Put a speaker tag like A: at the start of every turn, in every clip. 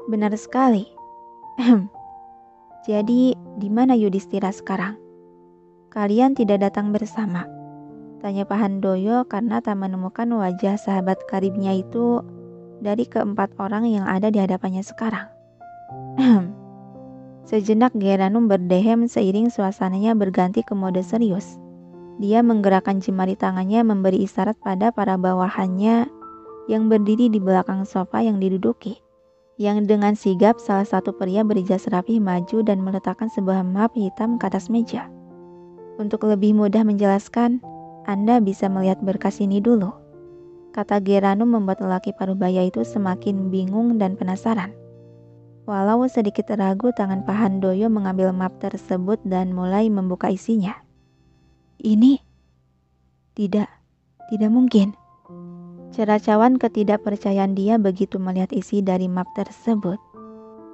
A: Benar sekali. Jadi, di mana Yudhistira sekarang? Kalian tidak datang bersama? Tanya Pahandoyo karena tak menemukan wajah sahabat karibnya itu dari keempat orang yang ada di hadapannya sekarang. Sejenak Geranum berdehem seiring suasananya berganti ke mode serius. Dia menggerakkan jemari tangannya memberi isyarat pada para bawahannya yang berdiri di belakang sofa yang diduduki. Yang dengan sigap salah satu pria berjas rapih maju dan meletakkan sebuah map hitam ke atas meja. Untuk lebih mudah menjelaskan, Anda bisa melihat berkas ini dulu. Kata Geranum membuat lelaki parubaya itu semakin bingung dan penasaran. Walau sedikit ragu, tangan Pahandoyo mengambil map tersebut dan mulai membuka isinya. Ini tidak mungkin. Ceracauan ketidakpercayaan dia begitu melihat isi dari map tersebut.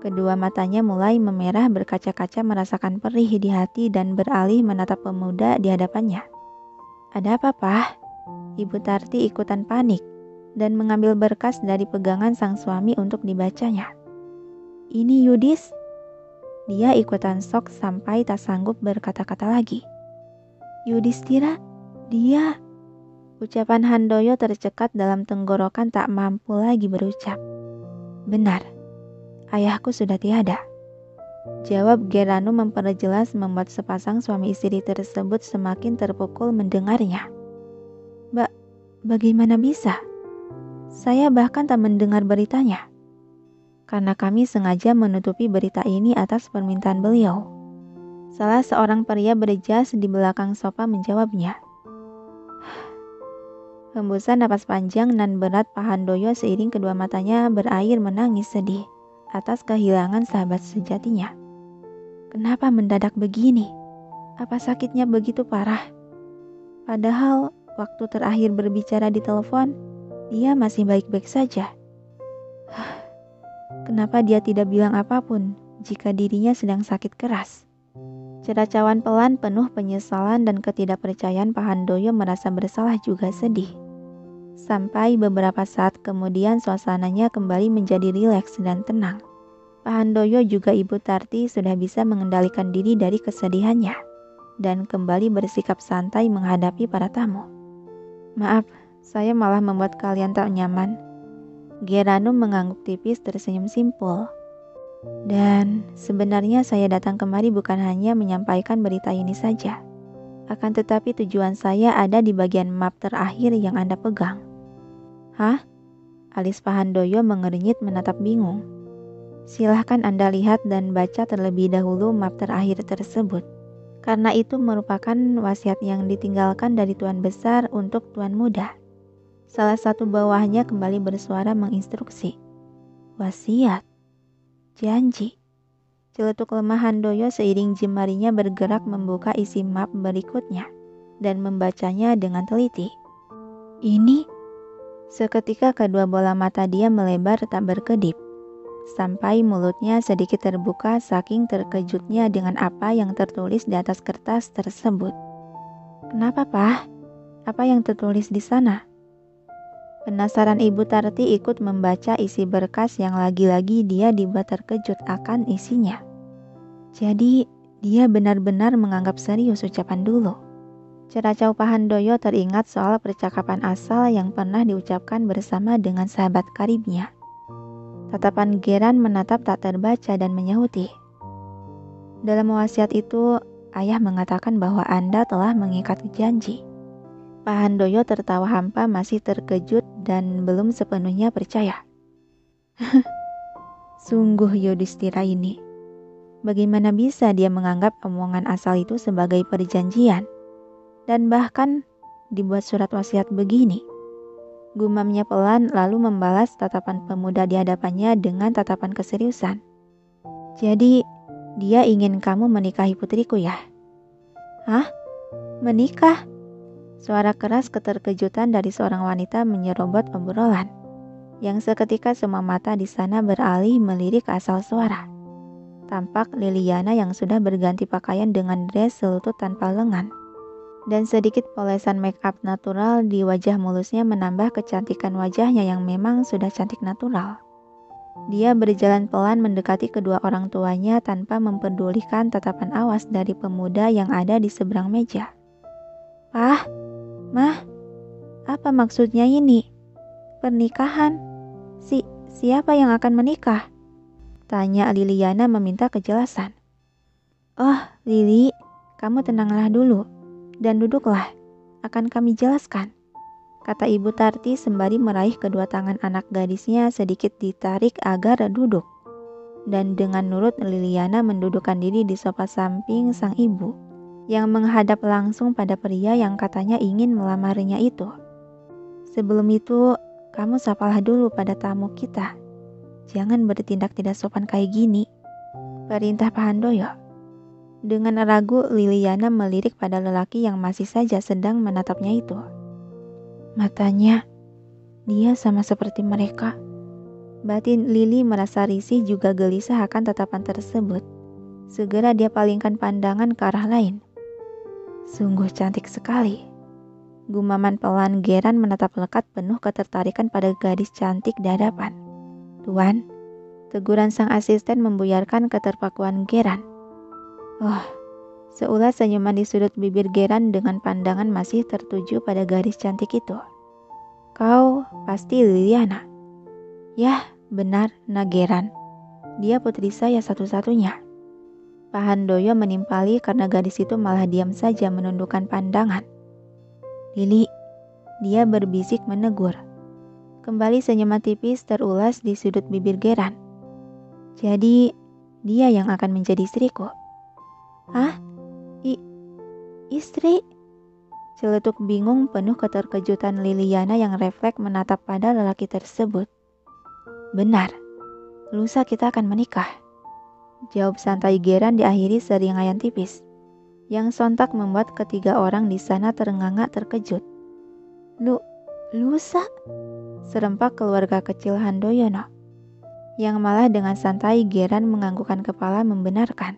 A: Kedua matanya mulai memerah berkaca-kaca merasakan perih di hati dan beralih menatap pemuda di hadapannya. Ada apa, Pak? Ibu Tarti ikutan panik dan mengambil berkas dari pegangan sang suami untuk dibacanya. Ini Yudhis? Dia ikutan shock sampai tak sanggup berkata-kata lagi. Yudhistira? Dia? Ucapan Handoyo tercekat dalam tenggorokan tak mampu lagi berucap. Benar, ayahku sudah tiada. Jawab Geranum memperjelas membuat sepasang suami istri tersebut semakin terpukul mendengarnya. Bagaimana bisa? Saya bahkan tak mendengar beritanya. Karena kami sengaja menutupi berita ini atas permintaan beliau. Salah seorang pria berjas di belakang sofa menjawabnya. Hembusan napas panjang dan berat Pahandoyo seiring kedua matanya berair menangis sedih atas kehilangan sahabat sejatinya. Kenapa mendadak begini? Apa sakitnya begitu parah? Padahal waktu terakhir berbicara di telepon, dia masih baik-baik saja. Kenapa dia tidak bilang apapun jika dirinya sedang sakit keras? Ceracauan pelan penuh penyesalan dan ketidakpercayaan Pahandoyo merasa bersalah juga sedih. Sampai beberapa saat kemudian suasananya kembali menjadi rileks dan tenang. Pahandoyo juga Ibu Tarti sudah bisa mengendalikan diri dari kesedihannya dan kembali bersikap santai menghadapi para tamu. Maaf, saya malah membuat kalian tak nyaman. Geranum mengangguk tipis tersenyum simpul. Dan sebenarnya saya datang kemari bukan hanya menyampaikan berita ini saja. Akan tetapi tujuan saya ada di bagian map terakhir yang Anda pegang. Hah? Alis Pahandoyo mengernyit menatap bingung. Silahkan Anda lihat dan baca terlebih dahulu map terakhir tersebut. Karena itu merupakan wasiat yang ditinggalkan dari Tuan Besar untuk Tuan Muda. Salah satu bawahnya kembali bersuara menginstruksi. Wasiat? Janji? Celetuk lemah Handoyo seiring jemarinya bergerak membuka isi map berikutnya dan membacanya dengan teliti. Ini? Seketika kedua bola mata dia melebar tak berkedip, sampai mulutnya sedikit terbuka saking terkejutnya dengan apa yang tertulis di atas kertas tersebut. Kenapa, Pak? Apa yang tertulis di sana? Penasaran Ibu Tarti ikut membaca isi berkas yang lagi-lagi dia dibuat terkejut akan isinya. Jadi, dia benar-benar menganggap serius ucapan dulu. Ceracau Pahandoyo teringat soal percakapan asal yang pernah diucapkan bersama dengan sahabat karibnya. Tatapan Geran menatap tak terbaca dan menyahuti. Dalam wasiat itu, ayah mengatakan bahwa Anda telah mengikat janji. Pahandoyo tertawa hampa masih terkejut dan belum sepenuhnya percaya. Sungguh Yudhistira ini. Bagaimana bisa dia menganggap omongan asal itu sebagai perjanjian? Dan bahkan dibuat surat wasiat begini. Gumamnya pelan lalu membalas tatapan pemuda di hadapannya dengan tatapan keseriusan. Jadi, dia ingin kamu menikahi putriku ya? Hah? Menikah? Suara keras keterkejutan dari seorang wanita menyerobot obrolan, yang seketika semua mata di sana beralih melirik ke asal suara. tampak Liliana yang sudah berganti pakaian dengan dress selutut tanpa lengan. Dan sedikit polesan make up natural di wajah mulusnya menambah kecantikan wajahnya yang memang sudah cantik natural. Dia berjalan pelan mendekati kedua orang tuanya tanpa mempedulikan tatapan awas dari pemuda yang ada di seberang meja. "Pah, Mah, apa maksudnya ini? Pernikahan? Siapa yang akan menikah?" tanya Liliana meminta kejelasan. "Oh, Lili, kamu tenanglah dulu. Dan duduklah, akan kami jelaskan," kata Ibu Tarti sembari meraih kedua tangan anak gadisnya sedikit ditarik agar duduk. Dan dengan nurut Liliana mendudukkan diri di sofa samping sang ibu, yang menghadap langsung pada pria yang katanya ingin melamarnya itu. "Sebelum itu, kamu sapalah dulu pada tamu kita. Jangan bertindak tidak sopan kayak gini," perintah Pak Handoyo. Dengan ragu, Liliana melirik pada lelaki yang masih saja sedang menatapnya itu. Matanya, dia sama seperti mereka. Batin Lili merasa risih juga gelisah akan tatapan tersebut. Segera dia palingkan pandangan ke arah lain. "Sungguh cantik sekali," gumaman pelan Geran menatap lekat penuh ketertarikan pada gadis cantik di hadapan. "Tuan," teguran sang asisten membuyarkan keterpakuan Geran. "Oh," seulas senyuman di sudut bibir Geran dengan pandangan masih tertuju pada gadis cantik itu. "Kau pasti Liliana?" "Yah, benar, Geran. Dia putri saya satu-satunya." Pak Handoyo menimpali karena gadis itu malah diam saja menundukkan pandangan. "Lili," dia berbisik menegur. Kembali senyuman tipis terulas di sudut bibir Geran. "Jadi, dia yang akan menjadi istriku?" "Hah? Istri?" Celetuk bingung penuh keterkejutan Liliana yang refleks menatap pada lelaki tersebut. "Benar, lusa kita akan menikah," jawab santai Geran diakhiri seringaian tipis, yang sontak membuat ketiga orang di sana terengah terkejut. Lusa?" serempak keluarga kecil Handoyono, yang malah dengan santai Geran menganggukkan kepala membenarkan.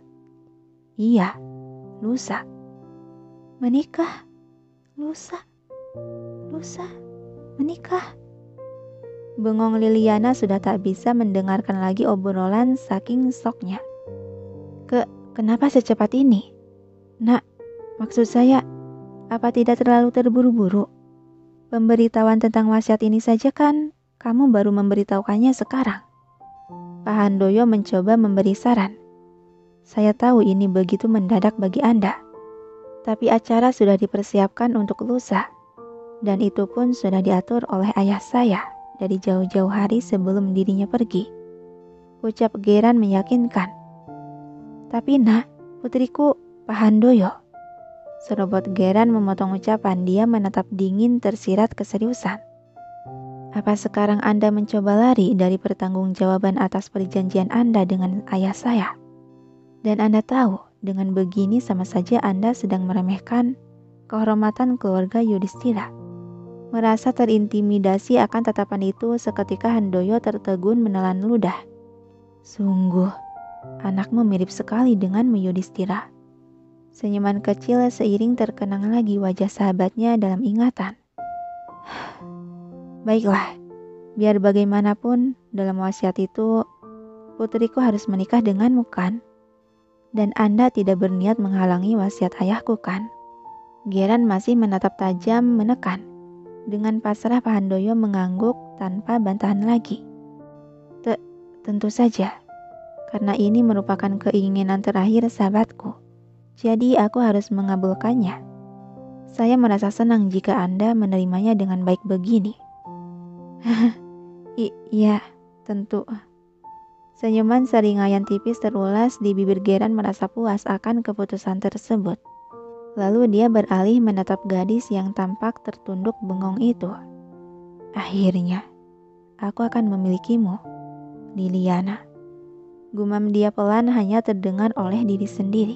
A: "Iya, lusa." "Menikah? Lusa menikah?" Bengong Liliana sudah tak bisa mendengarkan lagi obrolan saking syoknya. Kenapa secepat ini? Nak, maksud saya, apa tidak terlalu terburu-buru? Pemberitahuan tentang wasiat ini saja kan kamu baru memberitahukannya sekarang." Pak Handoyo mencoba memberi saran. "Saya tahu ini begitu mendadak bagi Anda. Tapi acara sudah dipersiapkan untuk lusa. Dan itu pun sudah diatur oleh ayah saya dari jauh-jauh hari sebelum dirinya pergi," ucap Geran meyakinkan. "Tapi nak, putriku, Pak Handoyo," serobot Geran memotong ucapan. Dia menatap dingin tersirat keseriusan. "Apa sekarang Anda mencoba lari dari pertanggungjawaban atas perjanjian Anda dengan ayah saya? Dan Anda tahu, dengan begini sama saja Anda sedang meremehkan kehormatan keluarga Yudhistira." Merasa terintimidasi akan tatapan itu, seketika Handoyo tertegun menelan ludah. "Sungguh, anakmu mirip sekali dengan Yudhistira." Senyuman kecil seiring terkenang lagi wajah sahabatnya dalam ingatan. "Baiklah, biar bagaimanapun dalam wasiat itu, putriku harus menikah denganmu kan? Dan Anda tidak berniat menghalangi wasiat ayahku kan?" Geran masih menatap tajam menekan. Dengan pasrah Pak Handoyo mengangguk tanpa bantahan lagi. Tentu saja, karena ini merupakan keinginan terakhir sahabatku. Jadi aku harus mengabulkannya. Saya merasa senang jika Anda menerimanya dengan baik begini." Iya, tentu." Senyuman seringaian tipis terulas di bibir Geran merasa puas akan keputusan tersebut. Lalu dia beralih menatap gadis yang tampak tertunduk bengong itu. "Akhirnya, aku akan memilikimu, Liliana," gumam dia pelan hanya terdengar oleh diri sendiri.